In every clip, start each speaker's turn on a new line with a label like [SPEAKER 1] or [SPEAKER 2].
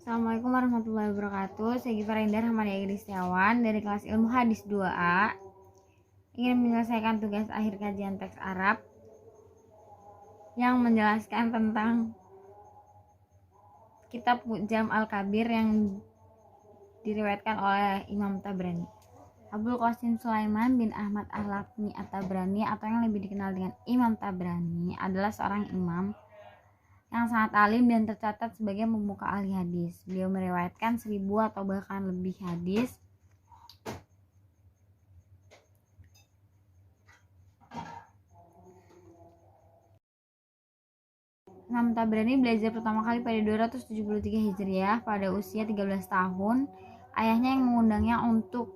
[SPEAKER 1] Assalamualaikum warahmatullahi wabarakatuh. Saya Giva Rendar Hamania Kristiawan dari kelas Ilmu Hadis 2A. Ingin menyelesaikan tugas akhir kajian teks Arab yang menjelaskan tentang kitab Mu'jam Al-Kabir yang diriwayatkan oleh Imam Tabrani. Abul Qasim Sulaiman bin Ahmad Al-Lafni At-Tabrani atau yang lebih dikenal dengan Imam Tabrani adalah seorang imam yang sangat alim dan tercatat sebagai pemuka ahli hadis. Beliau meriwayatkan 1000 atau bahkan lebih hadis. Imam Tabrani belajar pertama kali pada 273 Hijriah pada usia 13 tahun. Ayahnya yang mengundangnya untuk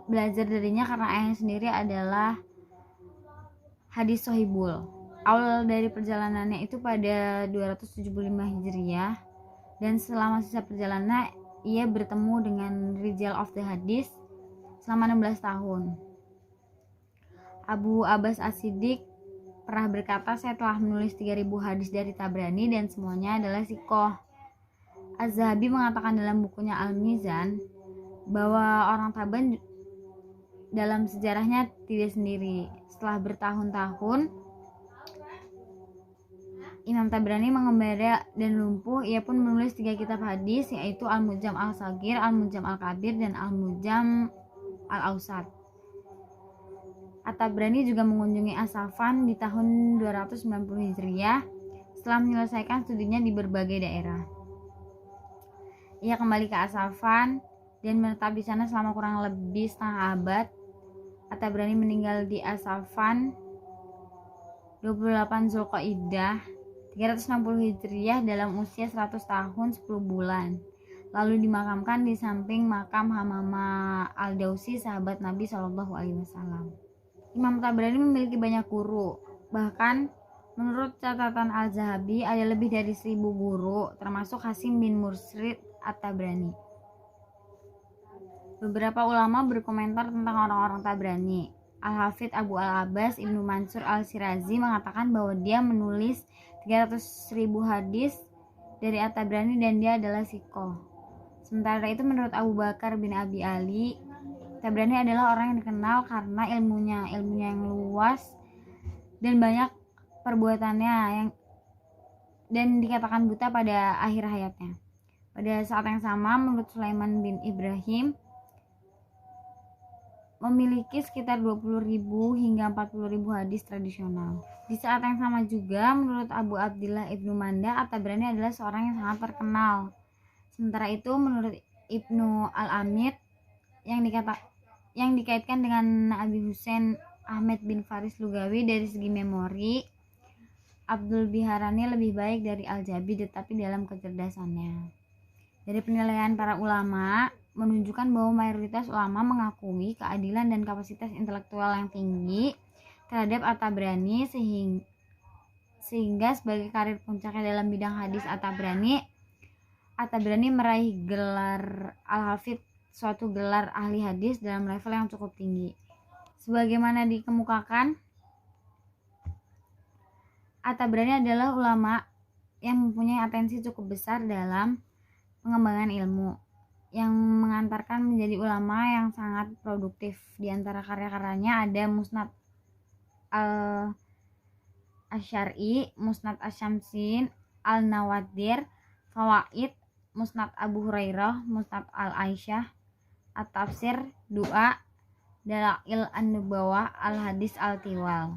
[SPEAKER 1] belajar darinya karena ayahnya sendiri adalah hadis sohibul. Awal dari perjalanannya itu pada 275 Hijriah, dan selama sisa perjalanan ia bertemu dengan Rijal of the Hadis selama 16 tahun. Abu Abbas As-Siddiq pernah berkata, saya telah menulis 3000 hadis dari Tabrani dan semuanya adalah sikoh. Az-Zahabi mengatakan dalam bukunya Al-Mizan bahwa orang Taban dalam sejarahnya tidak sendiri. Setelah bertahun-tahun Imam Tabrani mengembara dan lumpuh, ia pun menulis 3 kitab hadis, yaitu Al-Mu'jam Al-Saghir, Al-Mu'jam Al-Kabir, dan Al-Mu'jam Al-Awsat. At-Tabrani juga mengunjungi As-Saffan di tahun 290 Hijriah setelah menyelesaikan studinya di berbagai daerah. Ia kembali ke As-Saffan dan menetap di sana selama kurang lebih setengah abad. At-Tabrani meninggal di As-Saffan 28 Zulqa'dah 360 Hijriah dalam usia 100 tahun 10 bulan. Lalu dimakamkan di samping makam Hamama Al-Dausi, sahabat Nabi Shallallahu Alaihi Wasallam. Imam Tabrani memiliki banyak guru. Bahkan menurut catatan Al-Zahabi ada lebih dari 1000 guru, termasuk Hasim bin Mursid At-Tabrani. Beberapa ulama berkomentar tentang orang-orang Tabrani. Al-Hafidh Abu Al-Abbas Ibnu Mansur Al-Sirazi mengatakan bahwa dia menulis 300.000 hadis dari At-Tabrani dan dia adalah sikoh. Sementara itu menurut Abu Bakar bin Abi Ali, Tabrani adalah orang yang dikenal karena ilmunya yang luas dan banyak perbuatannya yang dan dikatakan buta pada akhir hayatnya. Pada saat yang sama, menurut Sulaiman bin Ibrahim, memiliki sekitar 20.000 hingga 40.000 hadis tradisional. Di saat yang sama juga, menurut Abu Abdillah Ibnu Manda, At-Tabrani adalah seorang yang sangat terkenal. Sementara itu, menurut Ibnu Al-Amid yang dikaitkan dengan Abi Husain Ahmed bin Faris Lugawi dari segi memori, Abdul Biharani lebih baik dari Al-Jabi tetapi dalam kecerdasannya. Dari penilaian para ulama menunjukkan bahwa mayoritas ulama mengakui keadilan dan kapasitas intelektual yang tinggi terhadap At-Tabrani sehingga sebagai karir puncaknya dalam bidang hadis At-Tabrani meraih gelar Al-Hafidh, suatu gelar ahli hadis dalam level yang cukup tinggi. Sebagaimana dikemukakan, At-Tabrani adalah ulama yang mempunyai atensi cukup besar dalam pengembangan ilmu, yang mengantarkan menjadi ulama yang sangat produktif. Di antara karya-karyanya ada Musnad Al-Asy'ari, Musnad Asy-Syamsin, Al-Nawadir, Fawaid, Musnad Abu Hurairah, Musnad Al-Aisyah, At-Tafsir, Du'a, Dalail An-Nubawah, Al-Hadis Al-Tiwal.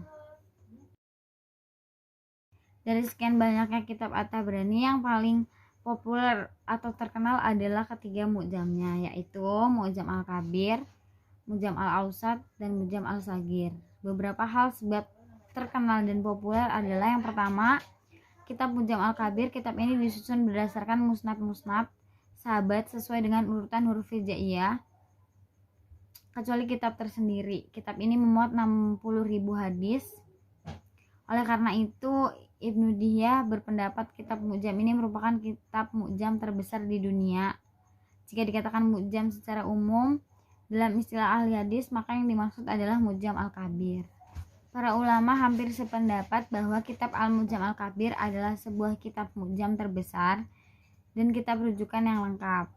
[SPEAKER 1] Dari sekian banyaknya kitab At-Tabrani, yang paling populer atau terkenal adalah ketiga mu'jamnya, yaitu Mu'jam Al-Kabir, Mu'jam Al-Awsat, dan Mu'jam Al-Saghir. Beberapa hal sebab terkenal dan populer adalah yang pertama, kitab Mu'jam Al-Kabir. Kitab ini disusun berdasarkan musnad-musnad sahabat sesuai dengan urutan huruf hijaiyah, kecuali kitab tersendiri. Kitab ini memuat 60.000 hadis. Oleh karena itu, Ibnu Dihya berpendapat kitab Mu'jam ini merupakan kitab Mu'jam terbesar di dunia. Jika dikatakan Mu'jam secara umum dalam istilah ahli hadis, maka yang dimaksud adalah Mu'jam Al-Kabir. Para ulama hampir sependapat bahwa kitab Al-Mu'jam Al-Kabir adalah sebuah kitab Mu'jam terbesar dan kitab rujukan yang lengkap.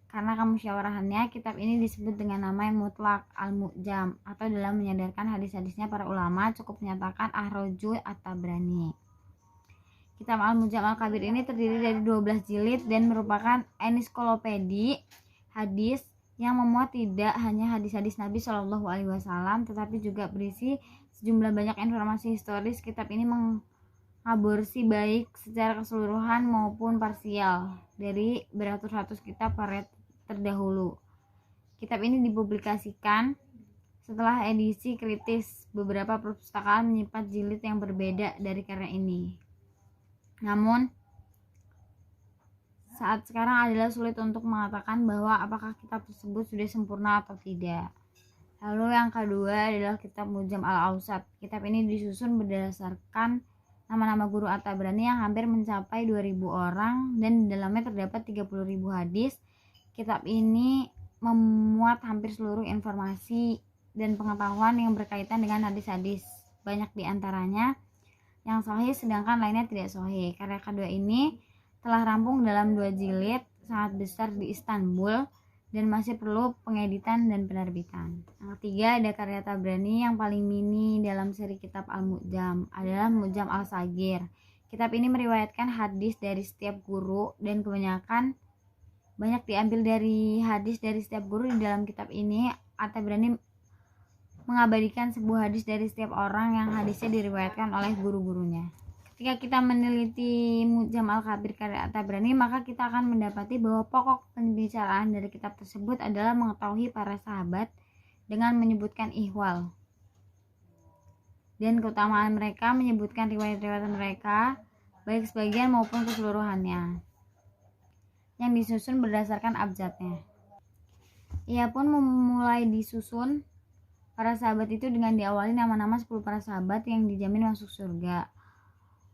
[SPEAKER 1] Karena kemusyawarahannya, kitab ini disebut dengan nama yang mutlak al-mu'jam, atau dalam menyadarkan hadis-hadisnya para ulama cukup menyatakan Ahroju at-Tabrani. Kitab Al-Mu'jam Al-Kabir ini terdiri dari 12 jilid dan merupakan ensiklopedi hadis yang memuat tidak hanya hadis-hadis Nabi Shallallahu Alaihi Wasallam, tetapi juga berisi sejumlah banyak informasi historis. Kitab ini mengaborsi baik secara keseluruhan maupun parsial dari beratus-ratus kitab terdahulu. Kitab ini dipublikasikan setelah edisi kritis. Beberapa perpustakaan menyimpan jilid yang berbeda dari karya ini. Namun, saat sekarang adalah sulit untuk mengatakan bahwa apakah kitab tersebut sudah sempurna atau tidak. Lalu yang kedua adalah kitab Mu'jam Al-Awsat. Kitab ini disusun berdasarkan nama-nama guru At-Tabrani yang hampir mencapai 2000 orang dan di dalamnya terdapat 30.000 hadis. Kitab ini memuat hampir seluruh informasi dan pengetahuan yang berkaitan dengan hadis-hadis. Banyak diantaranya yang sahih sedangkan lainnya tidak sahih. Karya kedua ini telah rampung dalam 2 jilid sangat besar di Istanbul dan masih perlu pengeditan dan penerbitan. Yang ketiga ada karya Tabrani yang paling mini dalam seri kitab Al-Mu'jam adalah Mu'jam Al-Sagir. Kitab ini meriwayatkan hadis dari setiap guru dan kebanyakan banyak diambil dari hadis dari setiap guru. Di dalam kitab ini At-Tabrani mengabadikan sebuah hadis dari setiap orang yang hadisnya diriwayatkan oleh guru-gurunya. Ketika kita meneliti Mu'jam Al-Kabir karya At-Tabrani, maka kita akan mendapati bahwa pokok pembicaraan dari kitab tersebut adalah mengetahui para sahabat dengan menyebutkan ihwal dan keutamaan mereka, menyebutkan riwayat-riwayat mereka baik sebagian maupun keseluruhannya yang disusun berdasarkan abjadnya. Ia pun memulai disusun para sahabat itu dengan diawali nama-nama 10 para sahabat yang dijamin masuk surga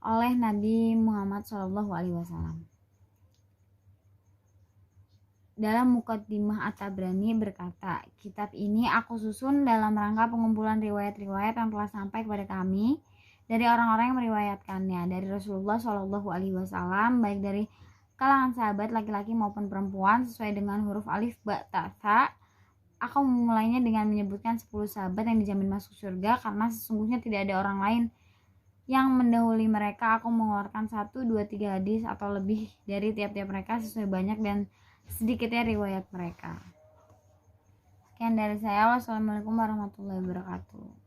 [SPEAKER 1] oleh Nabi Muhammad SAW. Dalam Muqaddimah At-Tabrani berkata, kitab ini aku susun dalam rangka pengumpulan riwayat-riwayat yang telah sampai kepada kami dari orang-orang yang meriwayatkannya dari Rasulullah SAW, baik dari kalangan sahabat laki-laki maupun perempuan sesuai dengan huruf alif ba ta tha. Aku memulainya dengan menyebutkan 10 sahabat yang dijamin masuk surga karena sesungguhnya tidak ada orang lain yang mendahului mereka. Aku mengeluarkan 1, 2, 3 hadis atau lebih dari tiap-tiap mereka sesuai banyak dan sedikitnya riwayat mereka. Sekian dari saya. Wassalamualaikum warahmatullahi wabarakatuh.